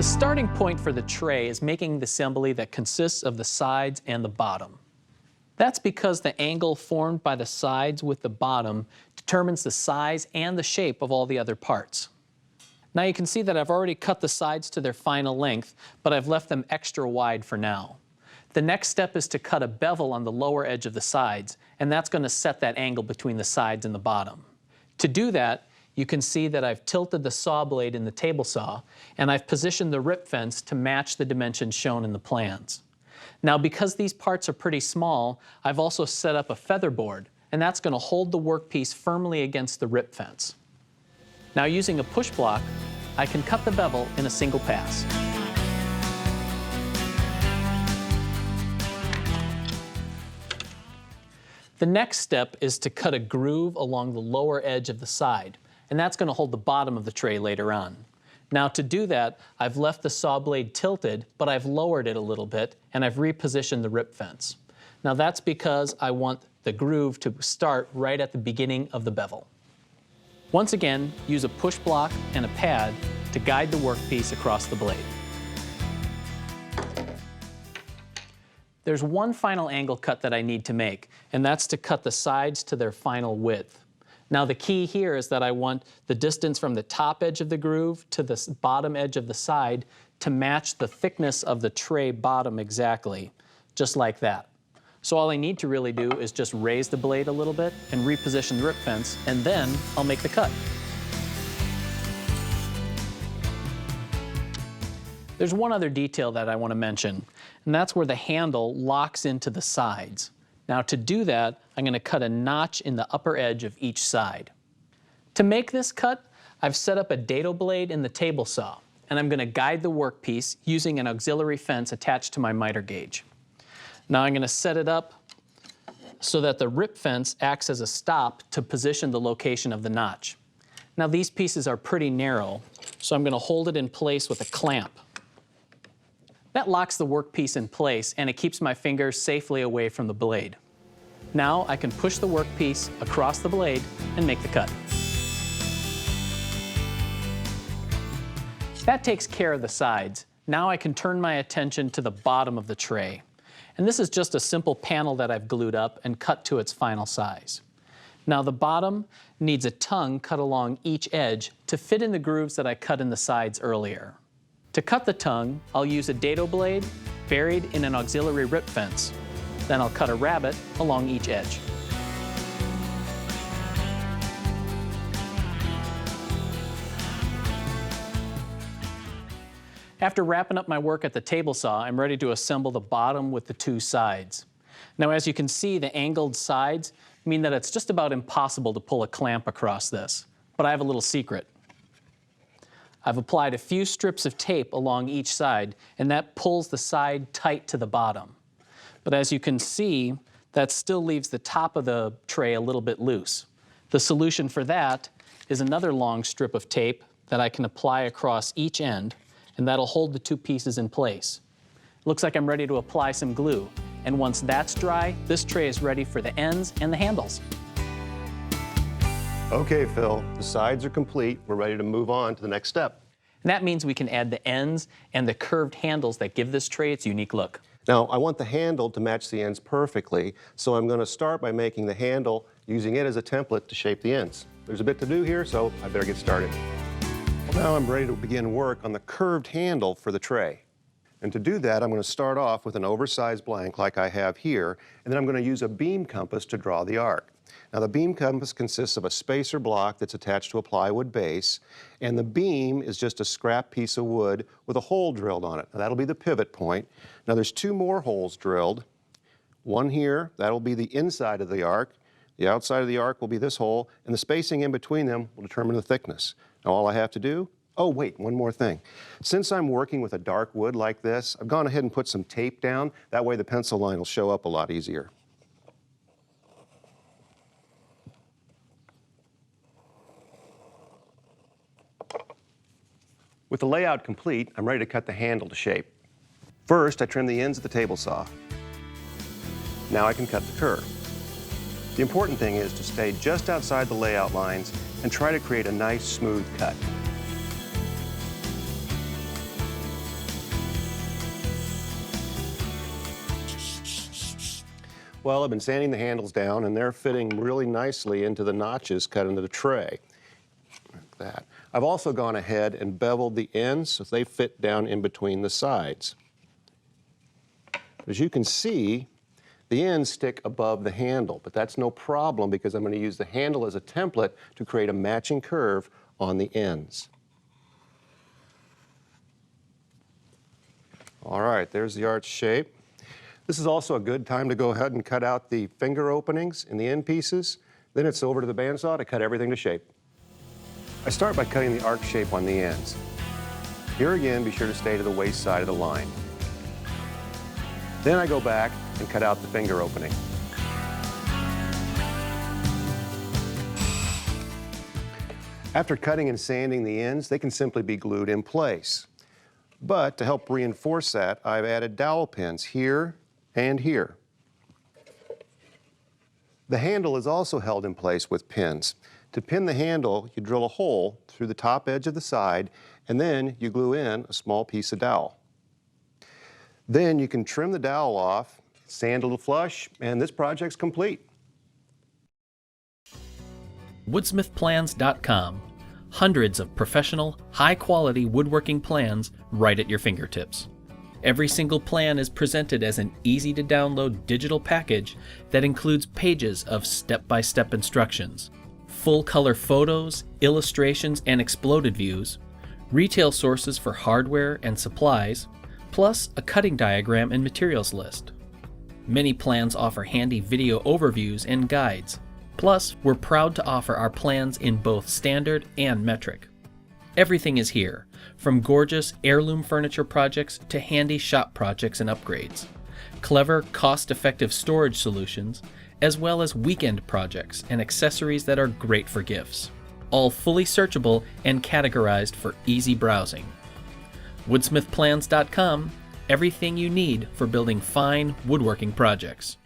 The starting point for the tray is making the assembly that consists of the sides and the bottom. That's because the angle formed by the sides with the bottom determines the size and the shape of all the other parts. Now you can see that I've already cut the sides to their final length, but I've left them extra wide for now. The next step is to cut a bevel on the lower edge of the sides, and that's going to set that angle between the sides and the bottom. To do that, you can see that I've tilted the saw blade in the table saw, and I've positioned the rip fence to match the dimensions shown in the plans. Now, because these parts are pretty small, I've also set up a feather board, and that's going to hold the workpiece firmly against the rip fence. Now, using a push block, I can cut the bevel in a single pass. The next step is to cut a groove along the lower edge of the side, and that's going to hold the bottom of the tray later on. Now, to do that, I've left the saw blade tilted, but I've lowered it a little bit, and I've repositioned the rip fence. Now, that's because I want the groove to start right at the beginning of the bevel. Once again, use a push block and a pad to guide the workpiece across the blade. There's one final angle cut that I need to make, and that's to cut the sides to their final width. Now, the key here is that I want the distance from the top edge of the groove to the bottom edge of the side to match the thickness of the tray bottom exactly, just like that. So all I need to really do is just raise the blade a little bit and reposition the rip fence, and then I'll make the cut. There's one other detail that I want to mention, and that's where the handle locks into the sides. Now, to do that, I'm going to cut a notch in the upper edge of each side. To make this cut, I've set up a dado blade in the table saw, and I'm going to guide the workpiece using an auxiliary fence attached to my miter gauge. Now I'm going to set it up so that the rip fence acts as a stop to position the location of the notch. Now, these pieces are pretty narrow, so I'm going to hold it in place with a clamp. That locks the workpiece in place, and it keeps my fingers safely away from the blade. Now I can push the workpiece across the blade and make the cut. That takes care of the sides. Now I can turn my attention to the bottom of the tray. And this is just a simple panel that I've glued up and cut to its final size. Now, the bottom needs a tongue cut along each edge to fit in the grooves that I cut in the sides earlier. To cut the tongue, I'll use a dado blade buried in an auxiliary rip fence. Then I'll cut a rabbet along each edge. After wrapping up my work at the table saw, I'm ready to assemble the bottom with the two sides. Now, as you can see, the angled sides mean that it's just about impossible to pull a clamp across this. But I have a little secret. I've applied a few strips of tape along each side, and that pulls the side tight to the bottom. But as you can see, that still leaves the top of the tray a little bit loose. The solution for that is another long strip of tape that I can apply across each end, and that'll hold the two pieces in place. Looks like I'm ready to apply some glue, and once that's dry, this tray is ready for the ends and the handles. Okay, Phil, the sides are complete. We're ready to move on to the next step. And that means we can add the ends and the curved handles that give this tray its unique look. Now, I want the handle to match the ends perfectly, so I'm going to start by making the handle using it as a template to shape the ends. There's a bit to do here, so I better get started. Well, now I'm ready to begin work on the curved handle for the tray. And to do that, I'm going to start off with an oversized blank like I have here, and then I'm going to use a beam compass to draw the arc. Now, the beam compass consists of a spacer block that's attached to a plywood base, and the beam is just a scrap piece of wood with a hole drilled on it. Now, that'll be the pivot point. Now, there's two more holes drilled. One here, that'll be the inside of the arc. The outside of the arc will be this hole, and the spacing in between them will determine the thickness. Now, all I have to do, oh wait, one more thing. Since I'm working with a dark wood like this, I've gone ahead and put some tape down. That way the pencil line will show up a lot easier. With the layout complete, I'm ready to cut the handle to shape. First, I trim the ends of the table saw. Now I can cut the curve. The important thing is to stay just outside the layout lines and try to create a nice, smooth cut. Well, I've been sanding the handles down and they're fitting really nicely into the notches cut into the tray. Like that. I've also gone ahead and beveled the ends so they fit down in between the sides. As you can see, the ends stick above the handle, but that's no problem because I'm going to use the handle as a template to create a matching curve on the ends. All right, there's the arch shape. This is also a good time to go ahead and cut out the finger openings in the end pieces. Then it's over to the bandsaw to cut everything to shape. I start by cutting the arc shape on the ends. Here again, be sure to stay to the waist side of the line. Then I go back and cut out the finger opening. After cutting and sanding the ends, they can simply be glued in place. But to help reinforce that, I've added dowel pins here and here. The handle is also held in place with pins. To pin the handle, you drill a hole through the top edge of the side, and then you glue in a small piece of dowel. Then you can trim the dowel off, sand a little flush, and this project's complete. Woodsmithplans.com. Hundreds of professional, high-quality woodworking plans right at your fingertips. Every single plan is presented as an easy-to-download digital package that includes pages of step-by-step instructions, full-color photos, illustrations, and exploded views, retail sources for hardware and supplies, plus a cutting diagram and materials list. Many plans offer handy video overviews and guides. Plus, we're proud to offer our plans in both standard and metric. Everything is here, from gorgeous heirloom furniture projects to handy shop projects and upgrades, clever, cost-effective storage solutions, as well as weekend projects and accessories that are great for gifts, all fully searchable and categorized for easy browsing. Woodsmithplans.com, everything you need for building fine woodworking projects.